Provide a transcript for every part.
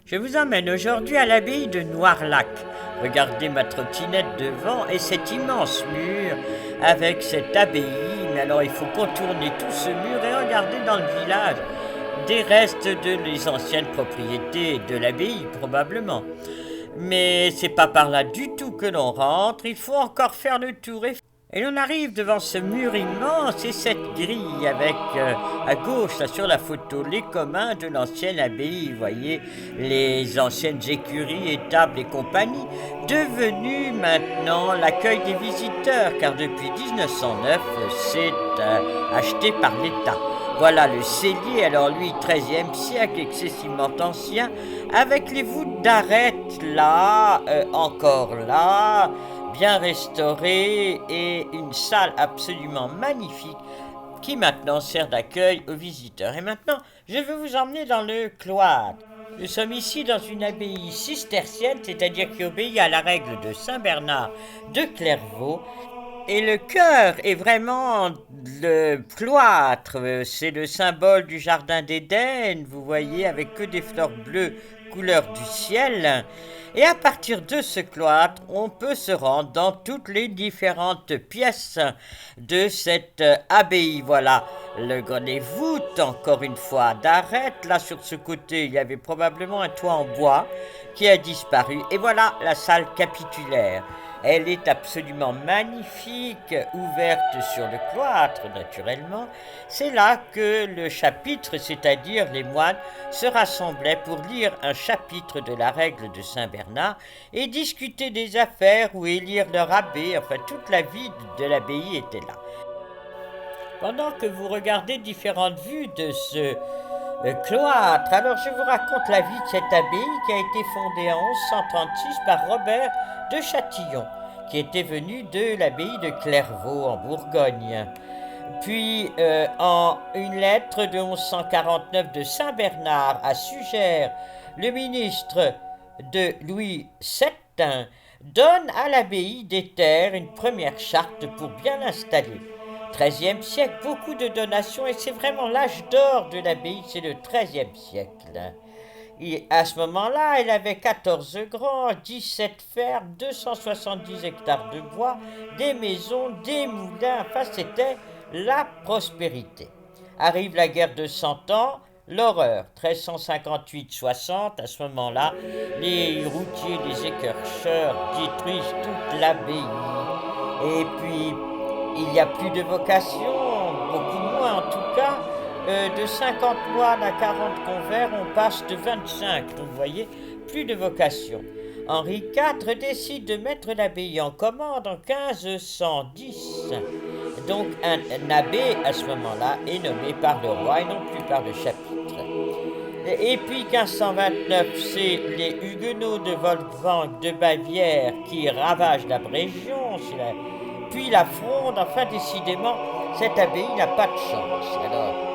Je vous emmène aujourd'hui à l'abbaye de Noirlac. Regardez ma trottinette devant et cet immense mur avec cette abbaye. Mais alors il faut contourner tout ce mur et regarder dans le village des restes de les anciennes propriétés de l'abbaye probablement. Mais c'est pas par là du tout que l'on rentre, il faut encore faire le tour et l'on arrive devant ce mur immense et cette grille avec à gauche là, sur la photo les communs de l'ancienne abbaye, vous voyez, les anciennes écuries, étables et compagnie, devenues maintenant l'accueil des visiteurs car depuis 1909 c'est acheté par l'État. Voilà le cellier, alors lui, 13e siècle, excessivement ancien, avec les voûtes d'arêtes là, encore là, bien restaurée et une salle absolument magnifique qui maintenant sert d'accueil aux visiteurs. Et maintenant, je veux vous emmener dans le cloître. Nous sommes ici dans une abbaye cistercienne, c'est-à-dire qui obéit à la règle de Saint Bernard de Clairvaux. Et le cœur est vraiment le cloître, c'est le symbole du jardin d'Éden, vous voyez, avec que des fleurs bleues, couleur du ciel. Et à partir de ce cloître, on peut se rendre dans toutes les différentes pièces de cette abbaye. Voilà, les voûtes, encore une fois, d'arêtes. Là, sur ce côté, il y avait probablement un toit en bois qui a disparu. Et voilà la salle capitulaire. Elle est absolument magnifique, ouverte sur le cloître, naturellement. C'est là que le chapitre, c'est-à-dire les moines, se rassemblaient pour lire un chapitre de la règle de Saint Bernard et discuter des affaires ou élire leur abbé. Enfin, toute la vie de l'abbaye était là. Pendant que vous regardez différentes vues de ce cloître, alors je vous raconte la vie de cette abbaye qui a été fondée en 1136 par Robert de Châtillon, qui était venu de l'abbaye de Clairvaux en Bourgogne. Puis, en une lettre de 1149 de Saint Bernard à Sugère, le ministre de Louis VII donne à l'abbaye des terres une première charte pour bien l'installer. 13e siècle, beaucoup de donations et c'est vraiment l'âge d'or de l'abbaye, c'est le 13e siècle. Et à ce moment-là, elle avait 14 grands, 17 fermes, 270 hectares de bois, des maisons, des moulins, enfin c'était la prospérité. Arrive la guerre de 100 ans, l'horreur, 1358-60, à ce moment-là, les routiers, les écorcheurs détruisent toute l'abbaye. Et puis, il n'y a plus de vocation, beaucoup moins en tout cas. De 50 moines à 40 convers, on passe de 25. Donc vous voyez, plus de vocation. Henri IV décide de mettre l'abbaye en commande en 1510. Donc un abbé, à ce moment-là, est nommé par le roi et non plus par le chapitre. Et puis 1529, c'est les Huguenots de Wolfgang de Bavière qui ravagent la région, puis la Fronde. Enfin, décidément, cette abbaye n'a pas de chance. Alors,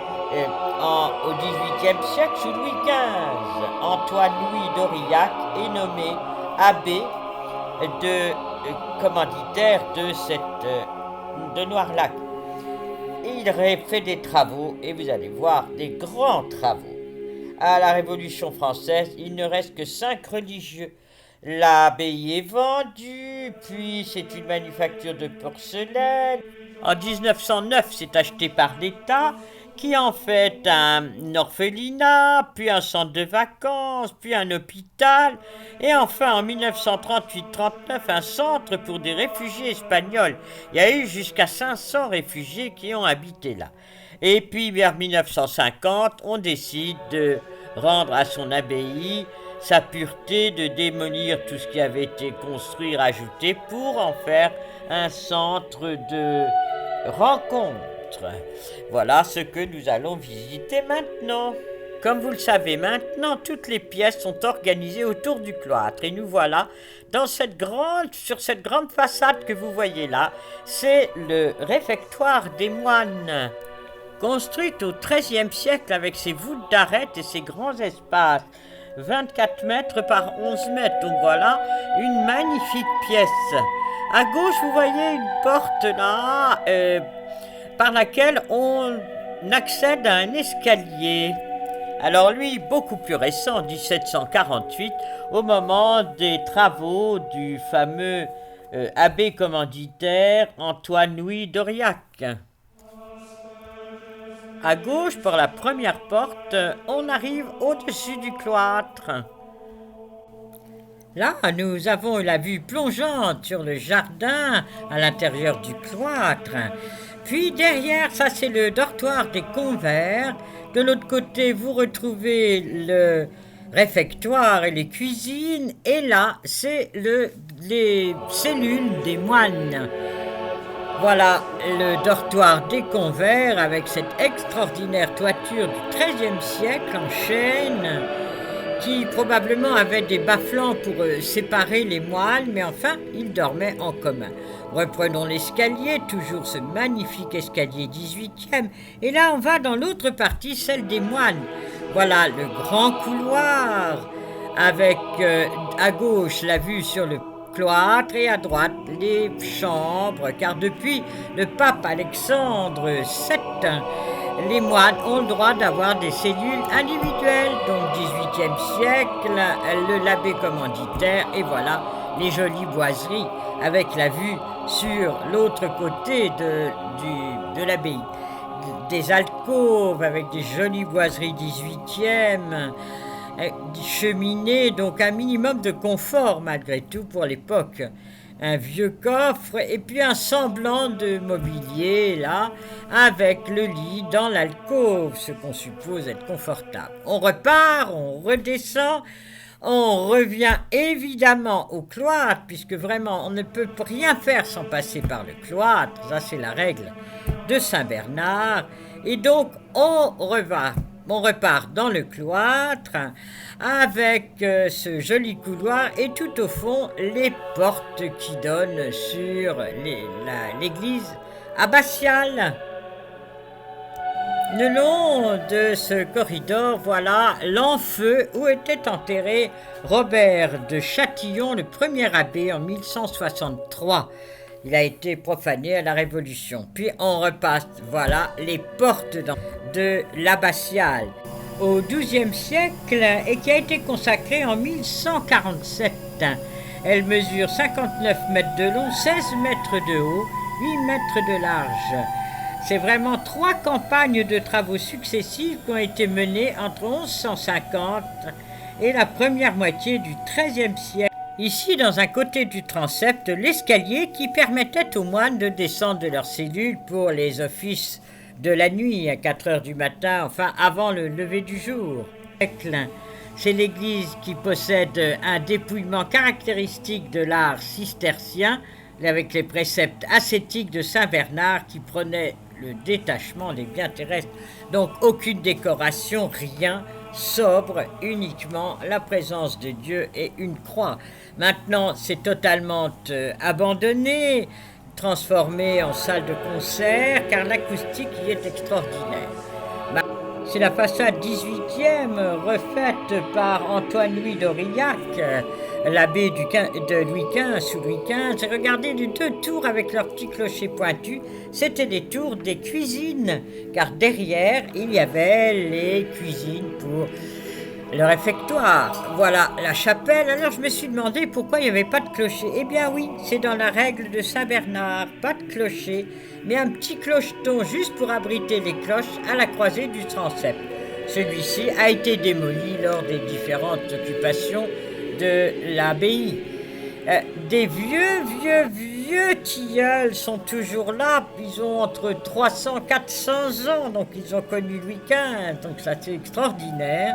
au XVIIIe siècle, sous Louis XV, Antoine-Louis d'Aurillac est nommé abbé commanditaire de Noirlac. Il fait des travaux, et vous allez voir, des grands travaux. À la Révolution française, il ne reste que 5 religieux. L'abbaye est vendue, puis c'est une manufacture de porcelaine. En 1909, c'est acheté par l'État, qui en fait un orphelinat, puis un centre de vacances, puis un hôpital, et enfin en 1938-39 un centre pour des réfugiés espagnols. Il y a eu jusqu'à 500 réfugiés qui ont habité là. Et puis vers 1950, on décide de rendre à son abbaye sa pureté, de démolir tout ce qui avait été construit, rajouté, pour en faire un centre de rencontre. Voilà ce que nous allons visiter maintenant. Comme vous le savez maintenant, toutes les pièces sont organisées autour du cloître. Et nous voilà sur cette grande façade que vous voyez là. C'est le réfectoire des moines, construite au XIIIe siècle avec ses voûtes d'arêtes et ses grands espaces. 24 mètres par 11 mètres. Donc voilà, une magnifique pièce. À gauche, vous voyez une porte là, par laquelle on accède à un escalier. Alors lui, beaucoup plus récent, 1748, au moment des travaux du fameux abbé commanditaire Antoine-Louis d'Aurillac. À gauche, par la première porte, on arrive au-dessus du cloître. Là, nous avons la vue plongeante sur le jardin à l'intérieur du cloître. Puis derrière, ça c'est le dortoir des convers. De l'autre côté, vous retrouvez le réfectoire et les cuisines. Et là, c'est les cellules des moines. Voilà le dortoir des convers avec cette extraordinaire toiture du XIIIe siècle en chêne qui probablement avait des bas-flancs pour séparer les moines, mais enfin, ils dormaient en commun. Reprenons l'escalier, toujours ce magnifique escalier 18e, et là on va dans l'autre partie, celle des moines. Voilà le grand couloir, avec à gauche la vue sur le cloître et à droite les chambres, car depuis le pape Alexandre VII, les moines ont le droit d'avoir des cellules individuelles, donc 18e siècle, l'abbé commanditaire, et voilà les jolies boiseries avec la vue sur l'autre côté de l'abbaye. Des alcôves avec des jolies boiseries 18e, des cheminées, donc un minimum de confort malgré tout pour l'époque. Un vieux coffre et puis un semblant de mobilier là, avec le lit dans l'alcôve, ce qu'on suppose être confortable. On repart, on redescend, on revient évidemment au cloître, puisque vraiment on ne peut rien faire sans passer par le cloître, ça c'est la règle de Saint-Bernard, et donc on repart dans le cloître avec ce joli couloir et tout au fond les portes qui donnent sur l'église abbatiale. Le long de ce corridor, voilà l'enfeu où était enterré Robert de Châtillon, le premier abbé en 1163. Il a été profané à la Révolution. Puis on repasse, voilà, les portes de l'abbatiale au XIIe siècle et qui a été consacrée en 1147. Elle mesure 59 mètres de long, 16 mètres de haut, 8 mètres de large. C'est vraiment 3 campagnes de travaux successives qui ont été menées entre 1150 et la première moitié du XIIIe siècle. Ici, dans un côté du transept, l'escalier qui permettait aux moines de descendre de leurs cellules pour les offices de la nuit à 4 heures du matin, enfin avant le lever du jour. C'est l'église qui possède un dépouillement caractéristique de l'art cistercien, avec les préceptes ascétiques de Saint Bernard qui prenaient le détachement des biens terrestres. Donc aucune décoration, rien, sobre, uniquement la présence de Dieu et une croix. Maintenant, c'est totalement abandonné, transformé en salle de concert, car l'acoustique y est extraordinaire. C'est la façade 18e, refaite par Antoine-Louis d'Aurillac, l'abbé de Louis XV sous Louis XV. Et regardez les 2 tours avec leurs petits clochers pointus, c'était les tours des cuisines, car derrière, il y avait les cuisines pour le réfectoire. Voilà la chapelle. Alors je me suis demandé pourquoi il n'y avait pas de clocher. Eh bien oui, c'est dans la règle de Saint-Bernard, pas de clocher, mais un petit clocheton juste pour abriter les cloches à la croisée du transept. Celui-ci a été démoli lors des différentes occupations de l'abbaye. Des vieux tilleuls sont toujours là. Ils ont entre 300 et 400 ans, donc ils ont connu Louis XV, donc ça c'est extraordinaire.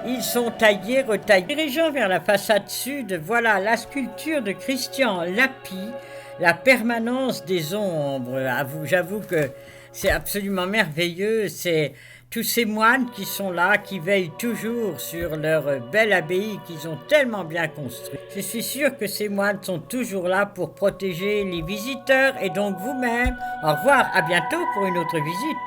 Ils sont taillés, retaillés. Dirigeant vers la façade sud, voilà la sculpture de Christian Lapie, la permanence des ombres. J'avoue que c'est absolument merveilleux. C'est tous ces moines qui sont là, qui veillent toujours sur leur belle abbaye qu'ils ont tellement bien construite. Je suis sûr que ces moines sont toujours là pour protéger les visiteurs et donc vous-même. Au revoir, à bientôt pour une autre visite.